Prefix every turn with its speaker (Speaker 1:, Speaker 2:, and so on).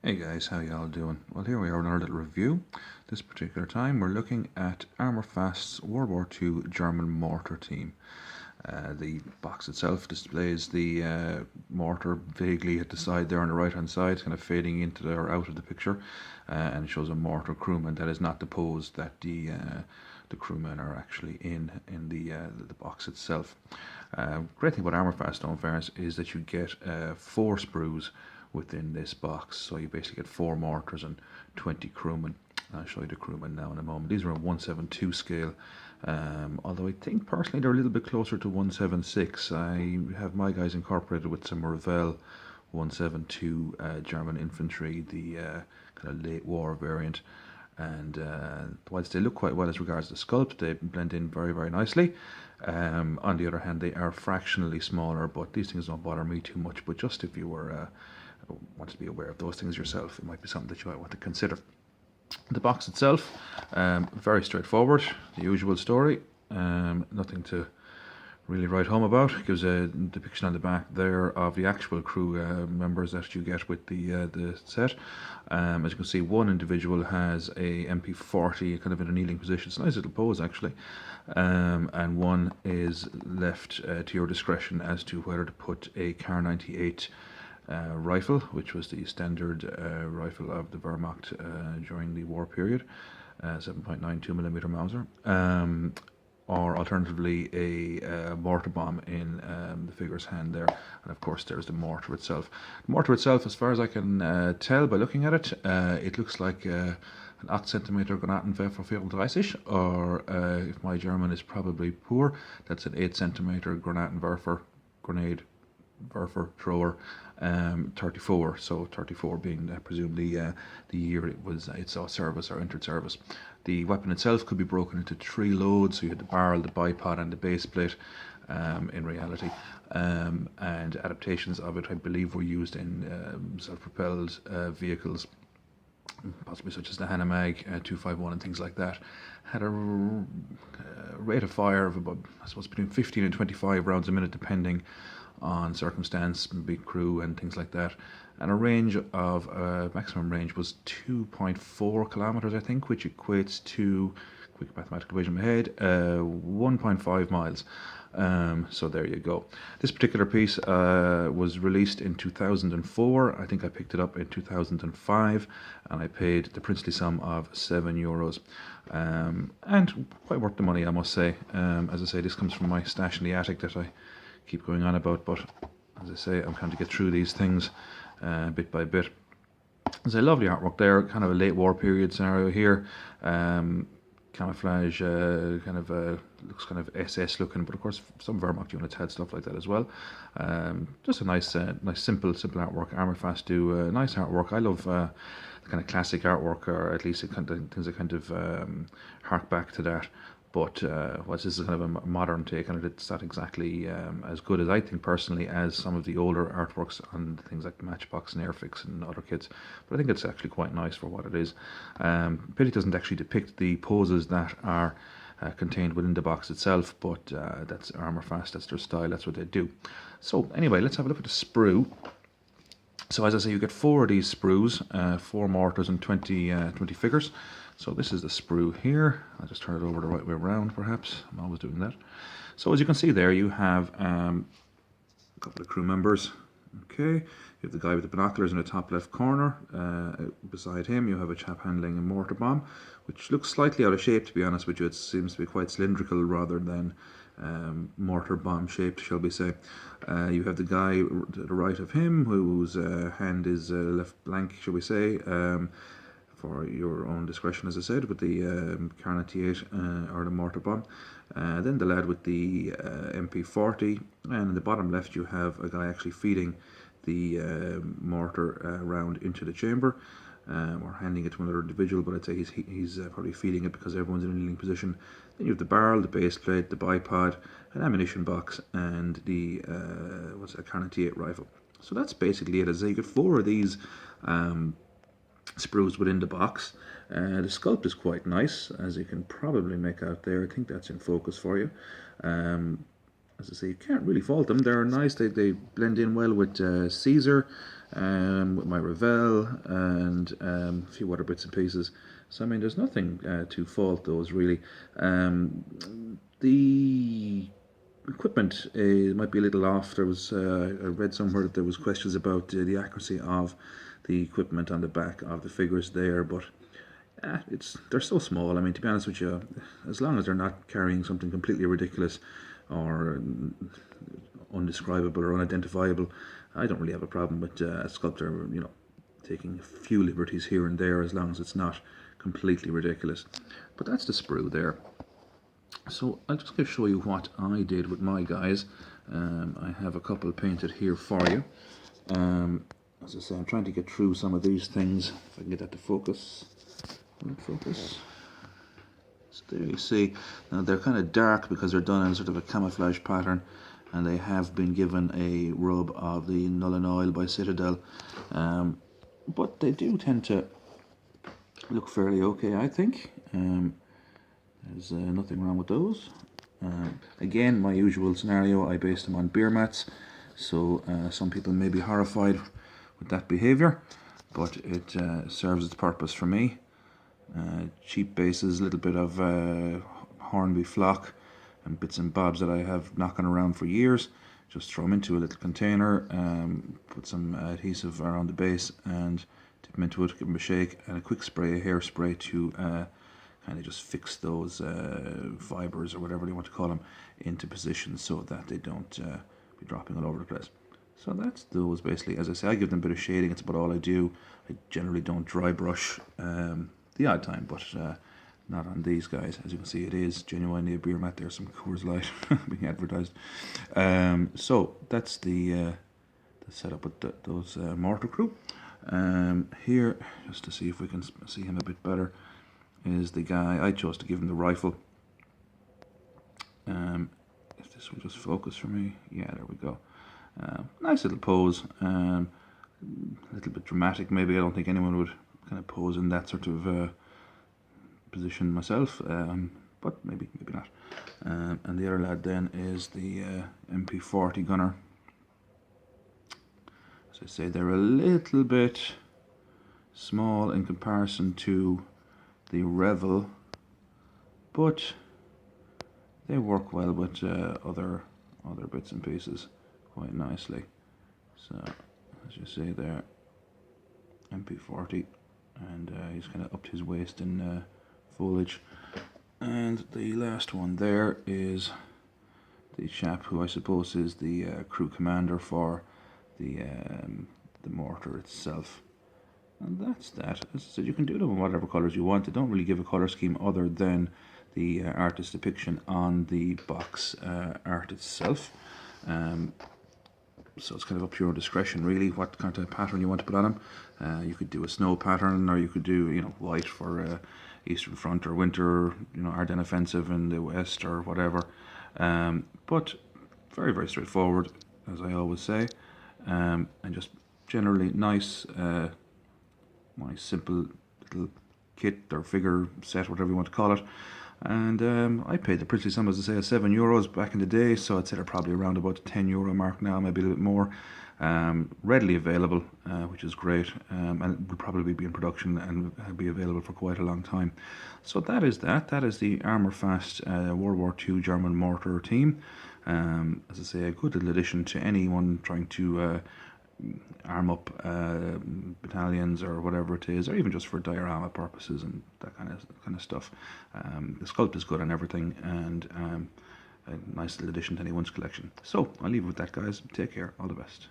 Speaker 1: Hey guys, how y'all doing? Well, here we are in our little review. This particular time we're looking at Armourfast's World War II German mortar team. The box itself displays the mortar vaguely at the side there on the right hand side, kind of fading into or out of the picture, and it shows a mortar crewman. That is not the pose that the crewmen are actually in the box itself. Great thing about Armourfast, in fairness, is that you get 4 sprues within this box, so you basically get 4 mortars and 20 crewmen. I'll show you the crewmen now in a moment. These are a 1/7/2 scale, although I think personally they're a little bit closer to 1/7/6. I have my guys incorporated with some Revell 1/7/2 German infantry, the kind of late war variant, and whilst they look quite well as regards the sculpt, they blend in very, very nicely. On the other hand, they are fractionally smaller, but these things don't bother me too much. But just if you were want to be aware of those things yourself, it might be something that you might want to consider. The box itself, very straightforward, the usual story, nothing to really write home about. It gives a depiction on the back there of the actual crew members that you get with the set. As you can see, one individual has a MP40 kind of in a kneeling position. It's a nice little pose actually, and one is left to your discretion as to whether to put a Kar 98 rifle, which was the standard rifle of the Wehrmacht during the war period, 7.92mm Mauser, or alternatively a mortar bomb in the figure's hand there. And of course there's the mortar itself. The mortar itself, as far as I can tell by looking at it, it looks like an 8 cm Granatenwerfer 34, or if my German is probably poor, that's an 8 cm Granatenwerfer, grenade Werfer thrower, 34. So 34 being presumably the year it saw service or entered service. The weapon itself could be broken into 3 loads. So you had the barrel, the bipod, and the base plate. In reality, and adaptations of it, I believe, were used in self-propelled vehicles, possibly such as the Hanomag 251 and things like that. Had a rate of fire of about, I suppose, between 15 and 25 rounds a minute, depending on circumstance, big crew and things like that, and a range of maximum range was 2.4 kilometers, I think, which equates to, quick mathematical division in my head, 1.5 miles. So there you go. This particular piece was released in 2004. I think I picked it up in 2005, and I paid the princely sum of €7, and quite worth the money, I must say. As I say, this comes from my stash in the attic that I keep going on about, but as I say, I'm trying to get through these things bit by bit. There's a lovely artwork there, kind of a late war period scenario here. Camouflage, looks kind of SS looking, but of course some Wehrmacht units had stuff like that as well. Just a nice simple artwork. Armourfast do nice artwork. I love the kind of classic artwork, or at least things that kind of hark back to that. But whilst this is kind of a modern take on it, it's not exactly as good, as I think personally, as some of the older artworks on things like Matchbox and Airfix and other kits. But I think it's actually quite nice for what it is. Pity doesn't actually depict the poses that are contained within the box itself, but that's Armourfast, that's their style, that's what they do. So anyway, let's have a look at the sprue. So as I say, you get 4 of these sprues, 4 mortars and 20 figures. So this is the sprue here. I'll just turn it over the right way around, perhaps. I'm always doing that. So as you can see there, you have a couple of crew members. Okay, you have the guy with the binoculars in the top left corner. Beside him, you have a chap handling a mortar bomb, which looks slightly out of shape, to be honest with you. It seems to be quite cylindrical rather than mortar bomb shaped, shall we say. You have the guy to the right of him, whose hand is left blank, shall we say, for your own discretion, as I said, with the Kar 98 or the mortar bomb. Then the lad with the MP40, and in the bottom left you have a guy actually feeding the mortar round into the chamber, or handing it to another individual, but I'd say he's probably feeding it because everyone's in a kneeling position. Then you have the barrel, the base plate, the bipod, an ammunition box, and the a Kar 98 rifle. So that's basically it. As I say, you get 4 of these sprues within the box. The sculpt is quite nice, as you can probably make out there. I think that's in focus for you. As I say, you can't really fault them. They're nice. They blend in well with Caesar. with my Revell and a few other bits and pieces. So I mean, there's nothing to fault those really. The equipment might be a little off. There was I read somewhere that there was questions about the accuracy of the equipment on the back of the figures there, but they're so small. I mean, to be honest with you, as long as they're not carrying something completely ridiculous or undescribable or unidentifiable, I don't really have a problem with a sculptor, taking a few liberties here and there, as long as it's not completely ridiculous. But that's the sprue there. So I'll just show you what I did with my guys. I have a couple painted here for you. As I say, I'm trying to get through some of these things. If I can get that to focus. Focus. So there you see. Now they're kind of dark because they're done in sort of a camouflage pattern, and they have been given a rub of the Null and Oil by Citadel. But they do tend to look fairly okay, I think. There's nothing wrong with those. Again, my usual scenario, I based them on beer mats, so some people may be horrified with that behaviour, but it serves its purpose for me. Cheap bases, a little bit of Hornby flock and bits and bobs that I have knocking around for years. Just throw them into a little container, put some adhesive around the base and dip them into it, give them a shake, and a quick spray, a hairspray to kind of just fix those fibres or whatever you want to call them into position so that they don't be dropping all over the place. So that's those basically. As I say, I give them a bit of shading, it's about all I do. I generally don't dry brush the odd time, but not on these guys. As you can see, it is genuinely a beer mat. There's some Coors Light being advertised. So that's the setup with those Mortar crew. Here, just to see if we can see him a bit better, is the guy. I chose to give him the rifle. If this will just focus for me. Yeah, there we go. Nice little pose. A little bit dramatic maybe. I don't think anyone would kind of pose in that sort of position myself, but maybe not. And the other lad then is the MP40 gunner. As I say, they're a little bit small in comparison to the Revell, but they work well with other bits and pieces quite nicely. So as you see there, MP40, and he's kind of upped his waist in foliage. And the last one there is the chap who I suppose is the crew commander for the Mortar itself. And that's that. As I said, you can do them in whatever colours you want. They don't really give a colour scheme other than the artist's depiction on the box art itself. So it's kind of up to your discretion really what kind of pattern you want to put on them. You could do a snow pattern, or you could do white for Eastern Front or winter, Ardennes offensive in the west or whatever. But very, very straightforward, as I always say, and just generally nice, nice simple little kit or figure set, whatever you want to call it. And I paid the princely sum, as I say, of €7 back in the day, so I'd say they're probably around about the €10 mark now, maybe a little bit more. Readily available, which is great, and it will probably be in production and be available for quite a long time. So that is that. That is the Armourfast World War II German mortar team. As I say, a good little addition to anyone trying to arm up battalions or whatever it is, or even just for diorama purposes and that kind of stuff. The sculpt is good on everything, and a nice little addition to anyone's collection. So I'll leave it with that, guys. Take care. All the best.